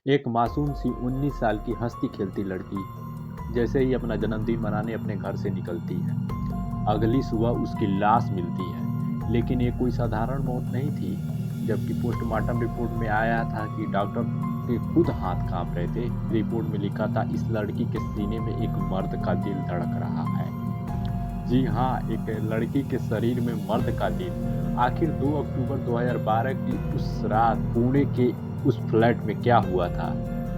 एक मासूम सी 19 साल की हंसती खेलती लड़की जैसे ही अपना जन्मदिन मनाने अपने घर से निकलती है, अगली सुबह उसकी लाश मिलती है। लेकिन ये कोई साधारण मौत नहीं थी। जबकि पोस्टमार्टम रिपोर्ट में आया था कि डॉक्टर के खुद हाथ कांप रहे थे। रिपोर्ट में लिखा था, इस लड़की के सीने में एक मर्द का दिल धड़क रहा है। जी हाँ, एक लड़की के शरीर में मर्द का दिल। आखिर 2 अक्टूबर 2012 की उस रात पुणे के उस फ्लैट में क्या हुआ था?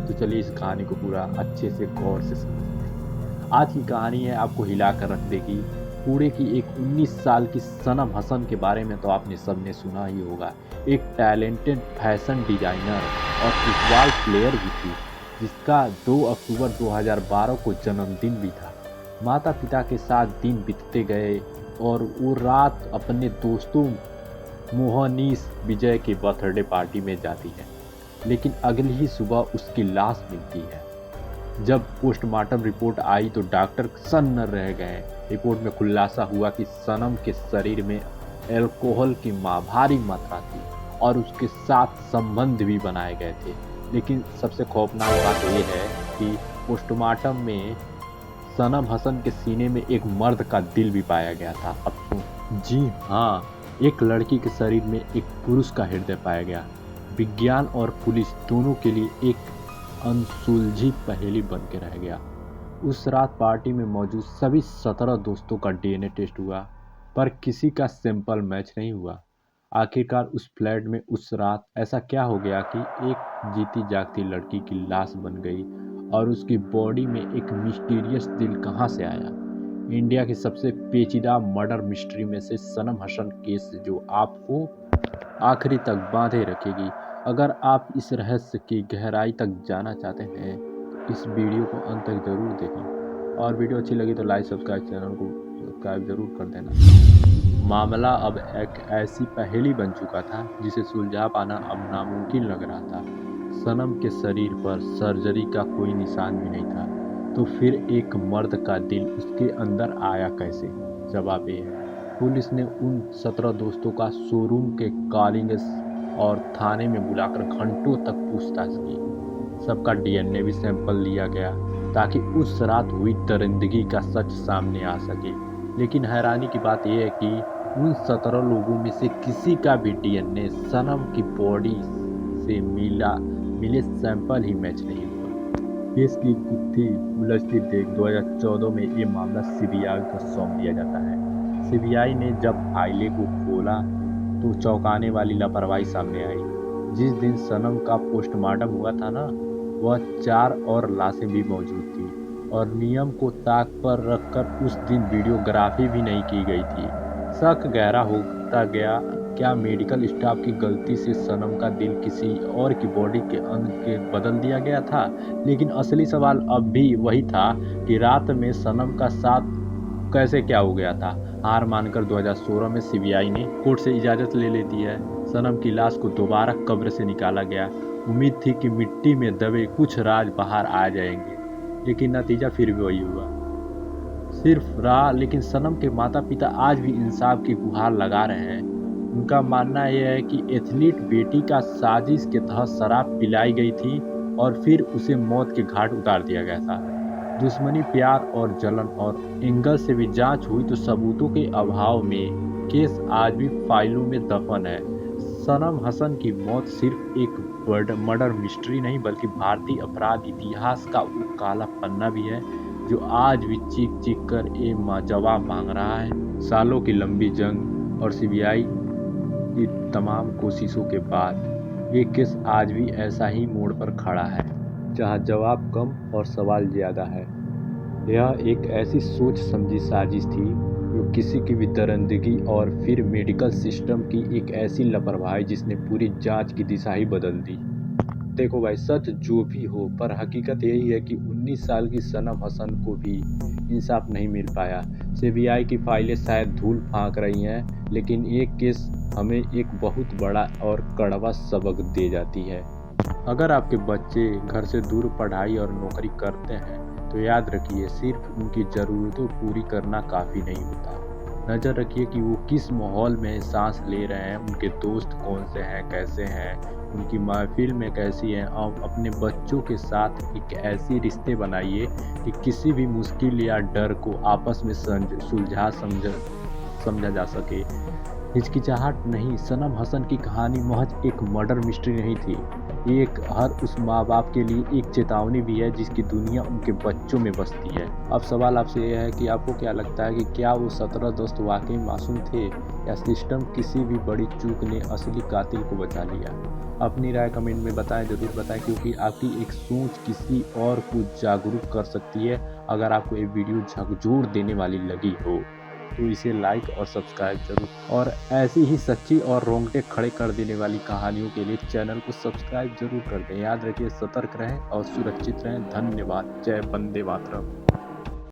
तो चलिए इस कहानी को पूरा अच्छे से गौर से समझते हैं। आज की कहानी है आपको हिला कर रख देगी। पुणे की एक 19 साल की सनम हसन के बारे में तो आपने सबने सुना ही होगा। एक टैलेंटेड फैशन डिजाइनर और फुटबॉल प्लेयर भी थी, जिसका 2 अक्टूबर 2012 को जन्मदिन भी था। माता पिता के साथ दिन बीतते गए और वो रात अपने दोस्तों मोहनीश विजय की बर्थडे पार्टी में जाती है। लेकिन अगली ही सुबह उसकी लाश मिलती है। जब पोस्टमार्टम रिपोर्ट आई तो डॉक्टर सन्न रह गए। रिपोर्ट में खुलासा हुआ कि सनम के शरीर में अल्कोहल की भारी मात्रा थी और उसके साथ संबंध भी बनाए गए थे। लेकिन सबसे खौफनाक बात यह है कि पोस्टमार्टम में सनम हसन के सीने में एक मर्द का दिल भी पाया गया था। अब तो जी हाँ, एक लड़की के शरीर में एक पुरुष का हृदय पाया गया। विज्ञान और पुलिस दोनों के लिए एक अनसुलझी पहेली बन के रह गया। उस रात पार्टी में मौजूद सभी 17 दोस्तों का डीएनए टेस्ट हुआ, पर किसी का सैंपल मैच नहीं हुआ। आखिरकार उस फ्लैट में उस रात ऐसा क्या हो गया कि एक जीती जागती लड़की की लाश बन गई और उसकी बॉडी में एक मिस्टीरियस दिल कहां से आया? इंडिया की सबसे पेचीदा मर्डर मिस्ट्री में से सनम हसन केस जो आपको आखिरी तक बांधे रखेगी। अगर आप इस रहस्य की गहराई तक जाना चाहते हैं तो इस वीडियो को अंत तक जरूर देखें, और वीडियो अच्छी लगी तो लाइक सब्सक्राइब चैनल को सब्सक्राइब जरूर कर देना। मामला अब एक ऐसी पहेली बन चुका था जिसे सुलझा पाना अब नामुमकिन लग रहा था। सनम के शरीर पर सर्जरी का कोई निशान भी नहीं था, तो फिर एक मर्द का दिल उसके अंदर आया कैसे? जवाब ये है, पुलिस ने उन 17 दोस्तों का शोरूम के कॉलिंग और थाने में बुलाकर घंटों तक पूछताछ की। सबका डीएनए भी सैंपल लिया गया ताकि उस रात हुई दरिंदगी का सच सामने आ सके। लेकिन हैरानी की बात यह है कि उन 17 लोगों में से किसी का भी डीएनए सनम की बॉडी से मिले सैंपल ही मैच नहीं हुआ। केस की गुत्थी उलझती देख 2014 में ये मामला सीबीआई को सौंप दिया जाता है। सीबीआई ने जब फाइलें को खोला तो चौंकाने वाली लापरवाही सामने आई। जिस दिन सनम का पोस्टमार्टम हुआ था ना, वह 4 और लाशें भी मौजूद थी और नियम को ताक पर रखकर उस दिन वीडियोग्राफी भी नहीं की गई थी। शक गहरा होता गया। क्या मेडिकल स्टाफ की गलती से सनम का दिल किसी और की बॉडी के अंग के बदल दिया गया था? लेकिन असली सवाल अब भी वही था कि रात में सनम का साथ कैसे क्या हो गया था? हार मानकर 2016 में सीबीआई ने कोर्ट से इजाज़त ले लेती है। सनम की लाश को दोबारा कब्र से निकाला गया। उम्मीद थी कि मिट्टी में दबे कुछ राज बाहर आ जाएंगे, लेकिन नतीजा फिर भी वही हुआ। सिर्फ राह। लेकिन सनम के माता पिता आज भी इंसाफ की गुहार लगा रहे हैं। उनका मानना यह है कि एथलीट बेटी का साजिश के तहत शराब पिलाई गई थी और फिर उसे मौत के घाट उतार दिया गया था। दुश्मनी, प्यार और जलन और एंगल से भी जांच हुई तो सबूतों के अभाव में केस आज भी फाइलों में दफन है। सनम हसन की मौत सिर्फ एक मर्डर मिस्ट्री नहीं बल्कि भारतीय अपराध इतिहास का वो काला पन्ना भी है जो आज भी चीख चीख कर जवाब मांग रहा है। सालों की लंबी जंग और सीबीआई की तमाम कोशिशों के बाद ये केस आज भी ऐसा ही मोड़ पर खड़ा है, जहां जवाब कम और सवाल ज़्यादा है। यह एक ऐसी सोच समझी साजिश थी जो किसी की भी दरिंदगी और फिर मेडिकल सिस्टम की एक ऐसी लापरवाही जिसने पूरी जांच की दिशा ही बदल दी। देखो भाई, सच जो भी हो, पर हकीकत यही है कि 19 साल की सनम हसन को भी इंसाफ नहीं मिल पाया। सीबीआई की फाइलें शायद धूल फांक रही हैं, लेकिन एक केस हमें एक बहुत बड़ा और कड़वा सबक दे जाती है। अगर आपके बच्चे घर से दूर पढ़ाई और नौकरी करते हैं तो याद रखिए, सिर्फ उनकी ज़रूरतों पूरी करना काफ़ी नहीं होता। नज़र रखिए कि वो किस माहौल में सांस ले रहे हैं, उनके दोस्त कौन से हैं, कैसे हैं, उनकी महफिल में कैसी है। आप अपने बच्चों के साथ एक ऐसी रिश्ते बनाइए कि किसी भी मुश्किल या डर को आपस में समझा जा सके। हिचकिचाहट नहीं, सनम हसन की कहानी महज एक मर्डर मिस्ट्री नहीं थी। ये एक हर उस माँ-बाप के लिए एक चेतावनी भी है जिसकी दुनिया उनके बच्चों में बसती है। अब सवाल आपसे ये है कि आपको क्या लगता है कि क्या वो 17 दोस्त वाक़ई मासूम थे या सिस्टम किसी भी बड़ी चूक ने असली कातिल को बचा लिया? अपनी राय कमेंट में बताएँ, ज़रूर बताएँ, क्योंकि आपकी एक सोच किसी और को जागरूक कर सकती है। अगर आपको ये वीडियो झकझोर देने वाली लगी हो तो इसे लाइक और सब्सक्राइब ज़रूर, और ऐसी ही सच्ची और रोंगटे खड़े कर देने वाली कहानियों के लिए चैनल को सब्सक्राइब ज़रूर कर दें। याद रखिए, सतर्क रहें और सुरक्षित रहें। धन्यवाद। जय वंदे मातरम।